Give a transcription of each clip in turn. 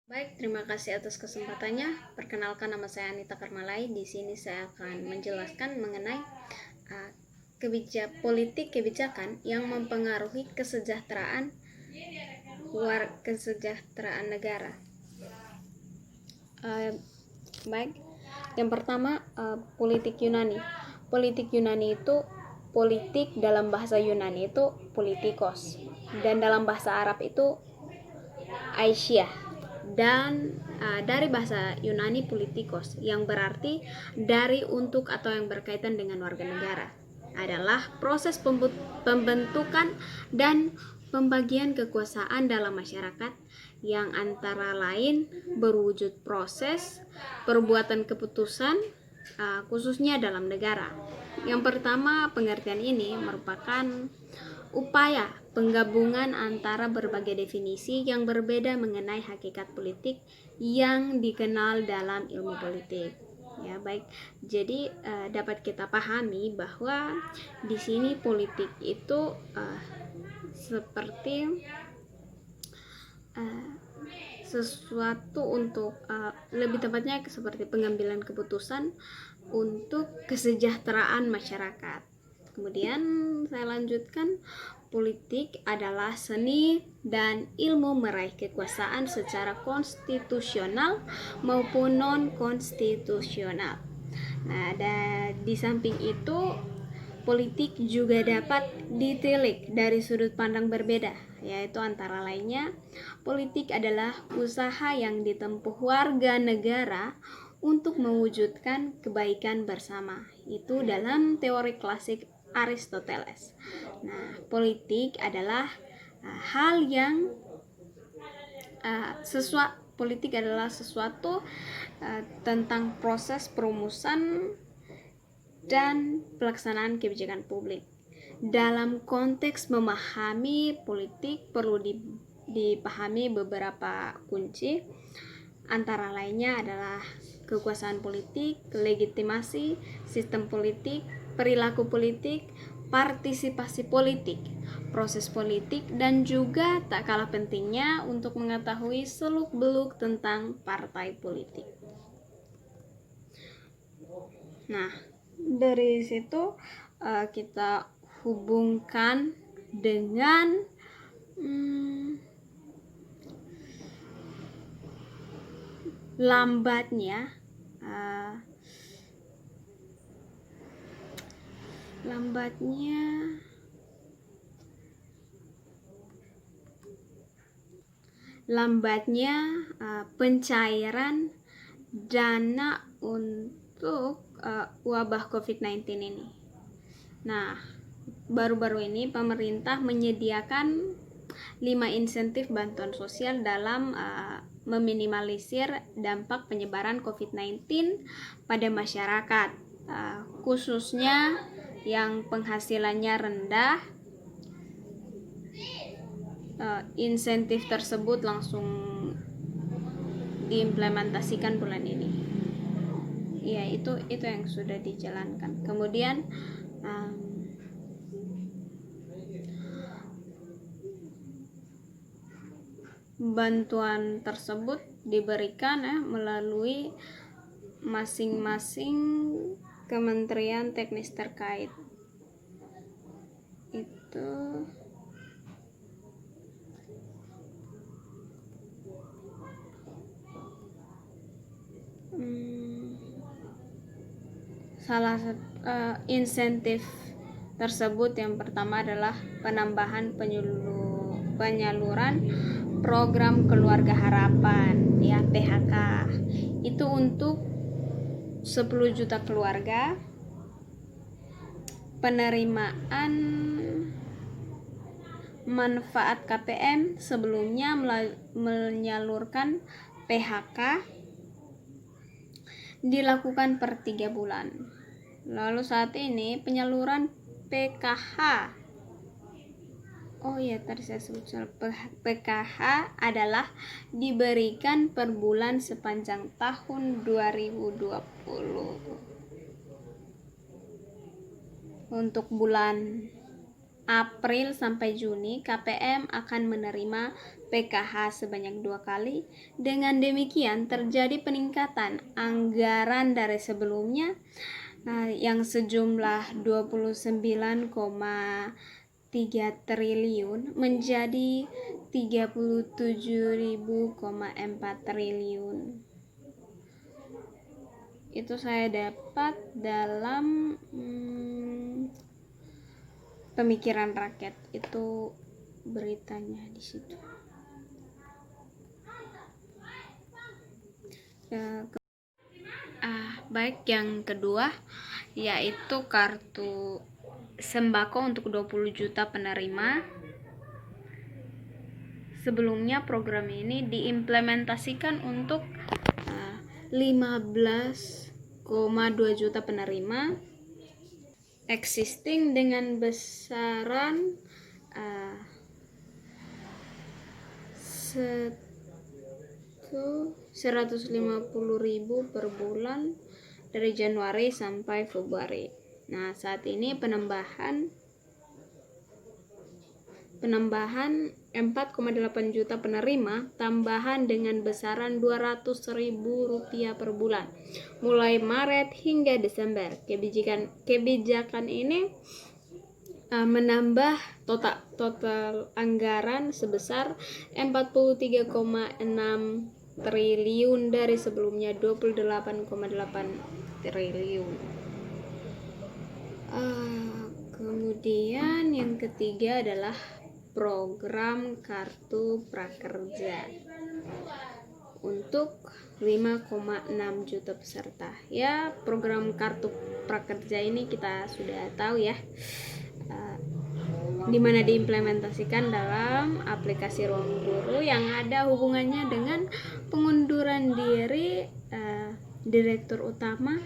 Baik, terima kasih atas kesempatannya. Perkenalkan, nama saya Anita Karmalai. Di sini saya akan menjelaskan mengenai politik kebijakan yang mempengaruhi kesejahteraan negara. Baik, yang pertama politik Yunani. Politik Yunani itu politik, dalam bahasa Yunani itu politikos, dan dalam bahasa Arab itu Aisyah. Dan dari bahasa Yunani politikos, yang berarti dari, untuk, atau yang berkaitan dengan warga negara, adalah proses pembentukan dan pembagian kekuasaan dalam masyarakat yang antara lain berwujud proses perbuatan keputusan, khususnya dalam negara. Yang pertama, pengertian ini merupakan upaya penggabungan antara berbagai definisi yang berbeda mengenai hakikat politik yang dikenal dalam ilmu politik. Ya, baik. Jadi dapat kita pahami bahwa di sini politik itu seperti sesuatu untuk lebih tepatnya seperti pengambilan keputusan untuk kesejahteraan masyarakat. Kemudian saya lanjutkan, politik adalah seni dan ilmu meraih kekuasaan secara konstitusional maupun non-konstitusional. Nah, di samping itu, politik juga dapat ditilik dari sudut pandang berbeda, yaitu antara lainnya, politik adalah usaha yang ditempuh warga negara untuk mewujudkan kebaikan bersama. Itu dalam teori klasik Aristoteles. Nah, politik adalah hal yang sesuatu tentang proses perumusan dan pelaksanaan kebijakan publik. Dalam konteks memahami politik perlu dipahami beberapa kunci, antara lainnya adalah kekuasaan politik, legitimasi, sistem politik, perilaku politik, partisipasi politik, proses politik, dan juga tak kalah pentingnya untuk mengetahui seluk-beluk tentang partai politik. Nah, dari situ kita hubungkan dengan lambatnya pencairan dana untuk wabah COVID-19 ini. Nah, baru-baru ini pemerintah menyediakan 5 insentif bantuan sosial dalam meminimalisir dampak penyebaran COVID-19 pada masyarakat, khususnya yang penghasilannya rendah. Insentif tersebut langsung diimplementasikan bulan ini. Ya, itu yang sudah dijalankan. Kemudian bantuan tersebut diberikan melalui masing-masing kementerian teknis terkait. Itu salah satu insentif tersebut yang pertama adalah penambahan penyaluran program keluarga harapan, ya, PHK. Itu untuk 10 juta keluarga. Penerimaan manfaat KPM sebelumnya menyalurkan PHK dilakukan per 3 bulan. Lalu saat ini penyaluran PKH, tadi saya sebut PKH adalah diberikan per bulan sepanjang tahun 2020. Untuk bulan April sampai Juni, KPM akan menerima PKH sebanyak 2 kali. Dengan demikian, terjadi peningkatan anggaran dari sebelumnya yang sejumlah 29,3 triliun menjadi 37.000,4 triliun. Itu saya dapat dalam Pemikiran Rakyat, itu beritanya di situ. Baik, yang kedua yaitu kartu sembako untuk 20 juta penerima. Sebelumnya program ini diimplementasikan untuk 15,2 juta penerima existing dengan besaran 150.000 per bulan dari Januari sampai Februari. Nah, saat ini penambahan 4,8 juta penerima tambahan dengan besaran Rp200.000 per bulan mulai Maret hingga Desember. Kebijakan ini menambah total anggaran sebesar 43,6 triliun dari sebelumnya 28,8 triliun. Kemudian yang ketiga adalah program kartu prakerja untuk 5,6 juta peserta. Ya, program kartu prakerja ini kita sudah tahu ya, di mana diimplementasikan dalam aplikasi Ruang Guru yang ada hubungannya dengan pengunduran diri direktur utama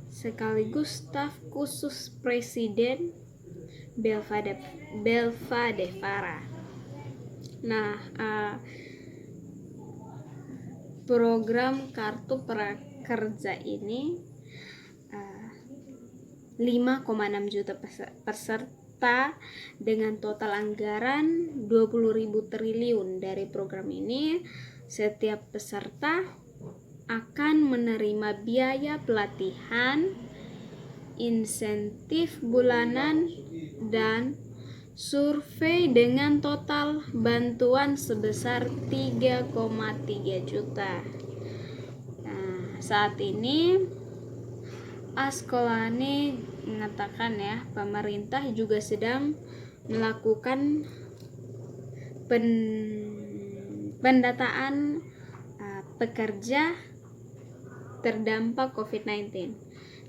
sekaligus staf khusus Presiden Belva Devara. Nah, program kartu prakerja ini 5,6 juta peserta dengan total anggaran 20.000 triliun. Dari program ini, setiap peserta akan menerima biaya pelatihan, insentif bulanan, dan survei dengan total bantuan sebesar 3,3 juta. Nah, saat ini Askolani mengatakan ya, pemerintah juga sedang melakukan pendataan pekerja terdampak COVID-19.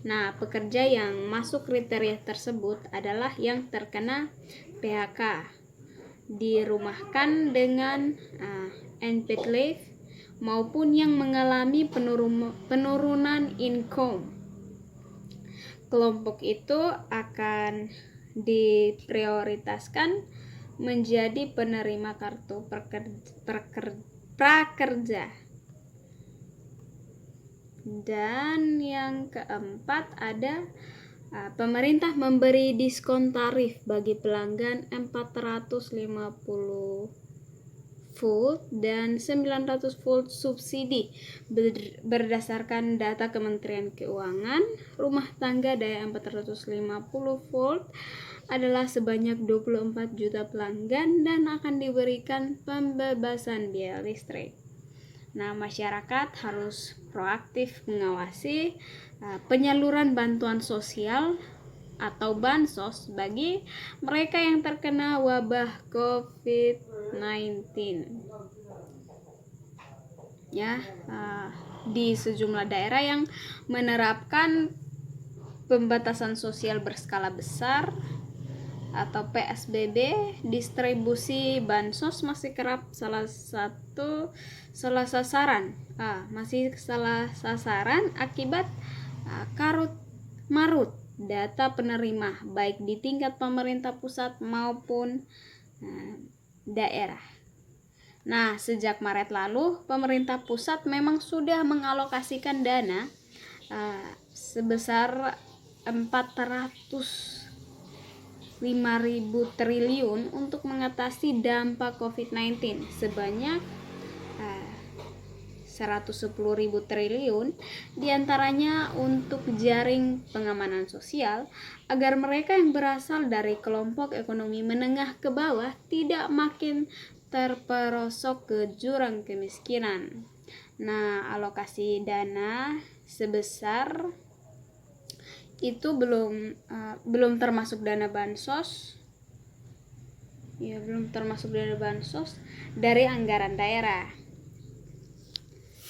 Nah, pekerja yang masuk kriteria tersebut adalah yang terkena PHK, dirumahkan dengan unpaid leave, maupun yang mengalami penurunan income. Kelompok itu akan diprioritaskan menjadi penerima kartu prakerja. Dan yang keempat ada pemerintah memberi diskon tarif bagi pelanggan 450 volt dan 900 volt subsidi berdasarkan data Kementerian Keuangan. Rumah tangga daya 450 volt adalah sebanyak 24 juta pelanggan dan akan diberikan pembebasan biaya listrik. Nah, masyarakat harus proaktif mengawasi penyaluran bantuan sosial atau bansos bagi mereka yang terkena wabah COVID-19. Ya, di sejumlah daerah yang menerapkan pembatasan sosial berskala besar atau PSBB, distribusi bansos masih kerap salah sasaran akibat karut marut data penerima baik di tingkat pemerintah pusat maupun daerah. Nah, sejak Maret lalu pemerintah pusat memang sudah mengalokasikan dana sebesar 400 5.000 triliun untuk mengatasi dampak COVID-19, sebanyak 110.000 triliun diantaranya untuk jaring pengamanan sosial agar mereka yang berasal dari kelompok ekonomi menengah ke bawah tidak makin terperosok ke jurang kemiskinan. Nah, alokasi dana sebesar itu belum termasuk dana bansos. Ya, belum termasuk dana bansos dari anggaran daerah.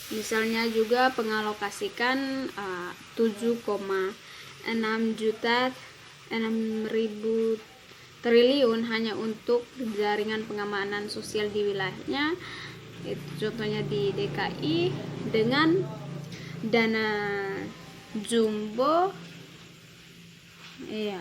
Misalnya juga pengalokasikan 7,6 triliun hanya untuk jaringan pengamanan sosial di wilayahnya. Itu contohnya di DKI dengan dana jumbo. Iya.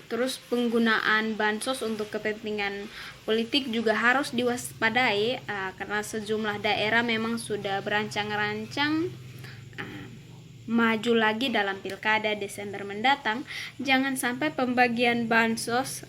Terus penggunaan bansos untuk kepentingan politik juga harus diwaspadai karena sejumlah daerah memang sudah berancang-rancang maju lagi dalam pilkada Desember mendatang. Jangan sampai pembagian bansos